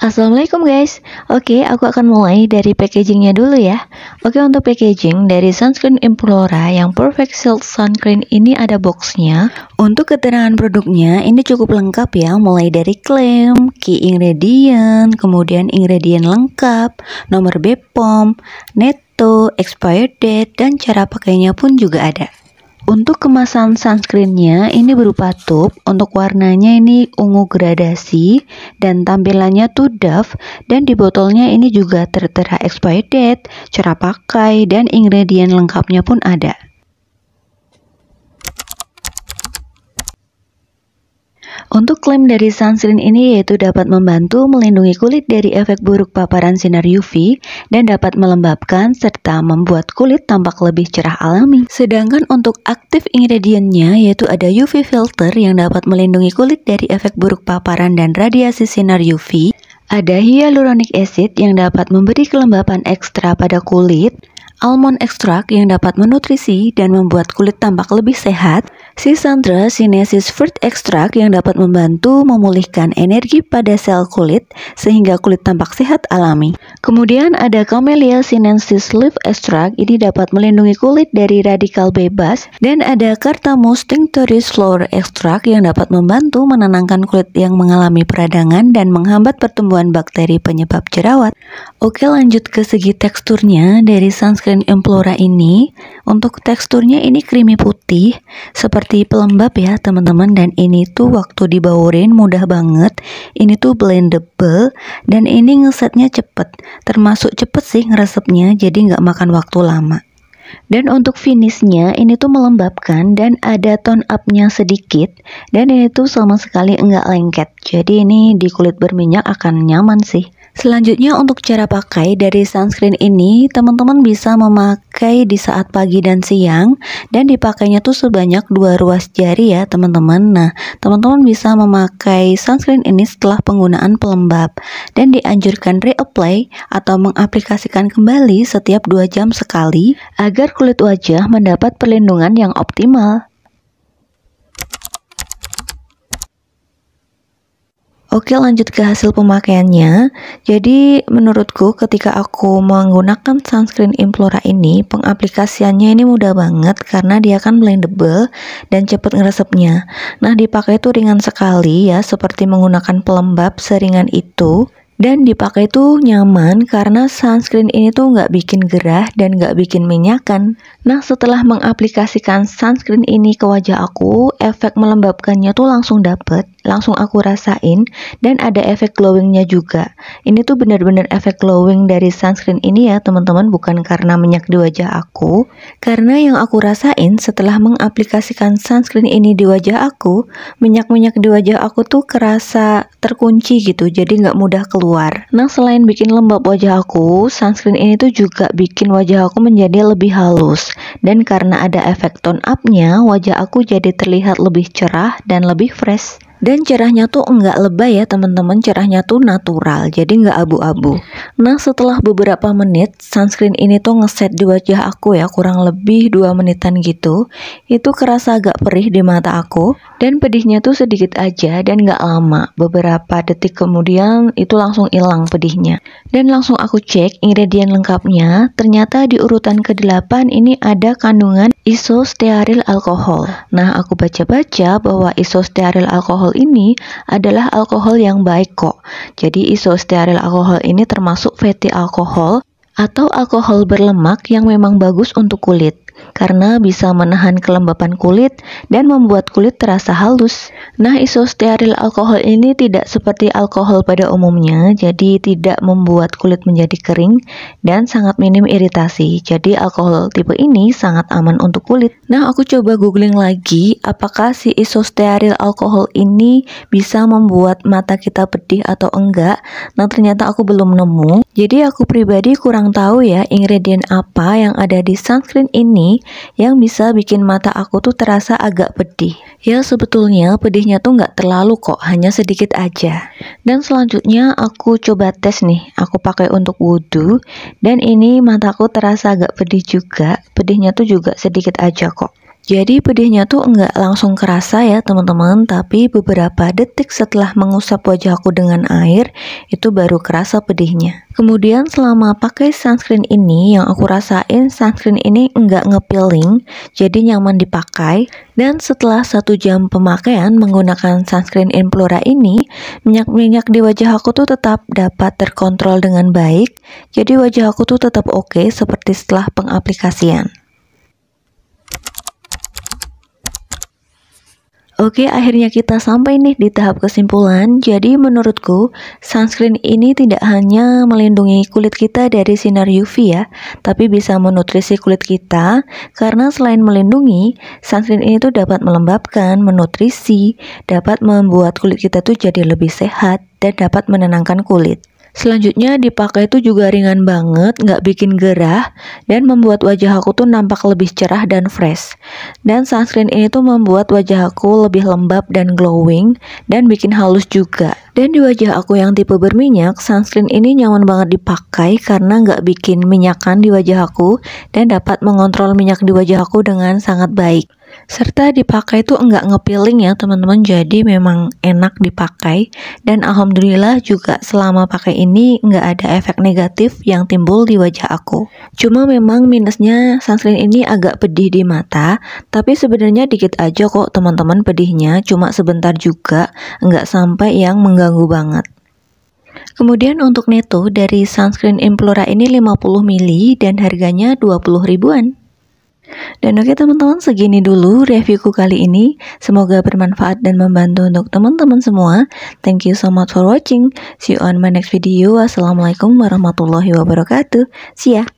Assalamualaikum guys. Oke, aku akan mulai dari packagingnya dulu ya. Oke, untuk packaging dari Sunscreen Implora yang Perfect Shield Sunscreen ini ada boxnya. Untuk keterangan produknya ini cukup lengkap ya, mulai dari klaim, key ingredient, kemudian ingredient lengkap, nomor BPOM, netto, expired date, dan cara pakainya pun juga ada. Untuk kemasan sunscreennya ini berupa tube, untuk warnanya ini ungu gradasi dan tampilannya tuh doe, dan di botolnya ini juga tertera expired date, cara pakai, dan ingredient lengkapnya pun ada. Untuk klaim dari sunscreen ini yaitu dapat membantu melindungi kulit dari efek buruk paparan sinar UV dan dapat melembabkan serta membuat kulit tampak lebih cerah alami. Sedangkan untuk aktif ingredientnya yaitu ada UV filter yang dapat melindungi kulit dari efek buruk paparan dan radiasi sinar UV. Ada hyaluronic acid yang dapat memberi kelembapan ekstra pada kulit. Almond extract yang dapat menutrisi dan membuat kulit tampak lebih sehat. Scindra sinensis fruit extract yang dapat membantu memulihkan energi pada sel kulit sehingga kulit tampak sehat alami. Kemudian ada Camellia sinensis leaf extract, ini dapat melindungi kulit dari radikal bebas. Dan ada Cardamus tinctoris flower extract yang dapat membantu menenangkan kulit yang mengalami peradangan dan menghambat pertumbuhan bakteri penyebab jerawat. Oke, lanjut ke segi teksturnya dari Sunscreen Implora ini. Untuk teksturnya ini creamy putih seperti pelembab ya teman-teman, dan ini tuh waktu dibaurin mudah banget. Ini tuh blendable dan ini ngesetnya cepet, termasuk cepet sih ngeresepnya, jadi nggak makan waktu lama. Dan untuk finishnya ini tuh melembabkan dan ada tone up-nya sedikit, dan ini tuh sama sekali enggak lengket, jadi ini di kulit berminyak akan nyaman sih. Selanjutnya untuk cara pakai dari sunscreen ini, teman-teman bisa memakai di saat pagi dan siang, dan dipakainya tuh sebanyak 2 ruas jari ya teman-teman. Nah, teman-teman bisa memakai sunscreen ini setelah penggunaan pelembab, dan dianjurkan reapply atau mengaplikasikan kembali setiap 2 jam sekali agar kulit wajah mendapat perlindungan yang optimal. Oke, lanjut ke hasil pemakaiannya. Jadi menurutku ketika aku menggunakan Sunscreen Implora ini, pengaplikasiannya ini mudah banget karena dia kan blendable dan cepet ngeresepnya. Nah, dipakai itu ringan sekali ya, seperti menggunakan pelembab seringan itu. Dan dipakai tuh nyaman karena sunscreen ini tuh nggak bikin gerah dan nggak bikin minyakan. Nah, setelah mengaplikasikan sunscreen ini ke wajah aku, efek melembabkannya tuh langsung dapet, langsung aku rasain, dan ada efek glowingnya juga. Ini tuh bener-bener efek glowing dari sunscreen ini ya teman-teman, bukan karena minyak di wajah aku. Karena yang aku rasain setelah mengaplikasikan sunscreen ini di wajah aku, minyak-minyak di wajah aku tuh kerasa terkunci gitu, jadi nggak mudah keluar. Nah, selain bikin lembab wajah aku, sunscreen ini tuh juga bikin wajah aku menjadi lebih halus. Dan karena ada efek tone up-nya, wajah aku jadi terlihat lebih cerah dan lebih fresh. Dan cerahnya tuh enggak lebay ya teman-teman, cerahnya tuh natural, jadi enggak abu-abu. Nah, setelah beberapa menit sunscreen ini tuh ngeset di wajah aku ya, kurang lebih 2 menitan gitu. Itu kerasa agak perih di mata aku, dan pedihnya tuh sedikit aja dan enggak lama. Beberapa detik kemudian itu langsung hilang pedihnya. Dan langsung aku cek ingredient lengkapnya, ternyata di urutan ke-8 ini ada kandungan isostearyl alkohol. Nah, aku baca-baca bahwa isostearyl alkohol ini adalah alkohol yang baik kok. Jadi isostearyl alkohol ini termasuk fatty alkohol atau alkohol berlemak yang memang bagus untuk kulit. karena bisa menahan kelembapan kulit dan membuat kulit terasa halus. Nah, isostearil alkohol ini tidak seperti alkohol pada umumnya, jadi tidak membuat kulit menjadi kering dan sangat minim iritasi. Jadi alkohol tipe ini sangat aman untuk kulit. Nah, aku coba googling lagi apakah si isostearil alkohol ini bisa membuat mata kita pedih atau enggak. Nah, ternyata aku belum nemu. Jadi aku pribadi kurang tahu ya ingredient apa yang ada di sunscreen ini yang bisa bikin mata aku tuh terasa agak pedih. Ya sebetulnya pedihnya tuh nggak terlalu kok, hanya sedikit aja. Dan selanjutnya aku coba tes nih, aku pakai untuk wudhu dan ini mataku terasa agak pedih juga. Pedihnya tuh juga sedikit aja kok. Jadi pedihnya tuh enggak langsung kerasa ya teman-teman, tapi beberapa detik setelah mengusap wajahku dengan air, itu baru kerasa pedihnya. Kemudian selama pakai sunscreen ini, yang aku rasain sunscreen ini enggak nge-peeling, jadi nyaman dipakai. Dan setelah 1 jam pemakaian menggunakan sunscreen Implora ini, minyak-minyak di wajah aku tuh tetap dapat terkontrol dengan baik, jadi wajah aku tuh tetap oke seperti setelah pengaplikasian. Oke, akhirnya kita sampai nih di tahap kesimpulan. Jadi menurutku, sunscreen ini tidak hanya melindungi kulit kita dari sinar UV ya, tapi bisa menutrisi kulit kita, karena selain melindungi, sunscreen ini tuh dapat melembabkan, menutrisi, dapat membuat kulit kita tuh jadi lebih sehat, dan dapat menenangkan kulit. Selanjutnya dipakai itu juga ringan banget, nggak bikin gerah, dan membuat wajah aku tuh nampak lebih cerah dan fresh. Dan sunscreen ini tuh membuat wajah aku lebih lembab dan glowing, dan bikin halus juga. Dan di wajah aku yang tipe berminyak, sunscreen ini nyaman banget dipakai karena nggak bikin minyakan di wajah aku, dan dapat mengontrol minyak di wajah aku dengan sangat baik. Serta dipakai tuh enggak nge-peeling ya teman-teman, jadi memang enak dipakai. Dan alhamdulillah juga selama pakai ini enggak ada efek negatif yang timbul di wajah aku. Cuma memang minusnya sunscreen ini agak pedih di mata, tapi sebenarnya dikit aja kok teman-teman pedihnya, cuma sebentar juga, enggak sampai yang mengganggu banget. Kemudian untuk neto dari sunscreen Implora ini 50 ml dan harganya 20 ribuan. Dan oke teman-teman, segini dulu reviewku kali ini. Semoga bermanfaat dan membantu untuk teman-teman semua. Thank you so much for watching. See you on my next video. Wassalamualaikum warahmatullahi wabarakatuh. See ya.